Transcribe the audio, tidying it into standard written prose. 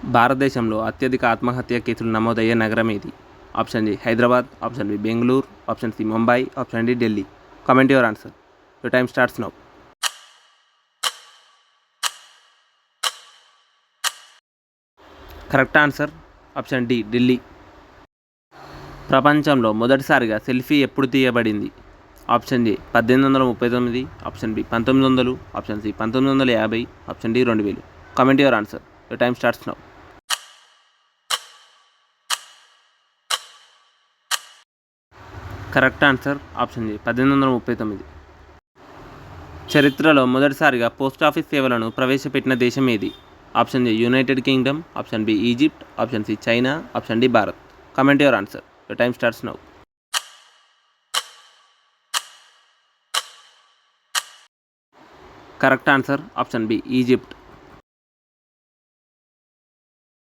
భారతదేశంలో అత్యధిక ఆత్మహత్య కేసులు నమోదయ్యే నగరం ఏది? Option A Hyderabad, option B Bengaluru, option C Mumbai, option D Delhi. Comment your answer. Your time starts now. Correct answer option D Delhi. ప్రపంచంలో మొదటిసారిగా సెల్ఫీ ఎప్పుడు తీయబడింది? Option A 1839, option B 1900, option C 1950, option D 2000. Comment your answer. Your time starts now. Correct answer option A 1839. చరిత్రలో మొదటిసారిగా post office సేవలను ప్రవేశపెట్టిన దేశం ఏది? Option A United Kingdom, option B Egypt, option C China, option D Bharat. Comment your answer. Your time starts now. Correct answer option B Egypt.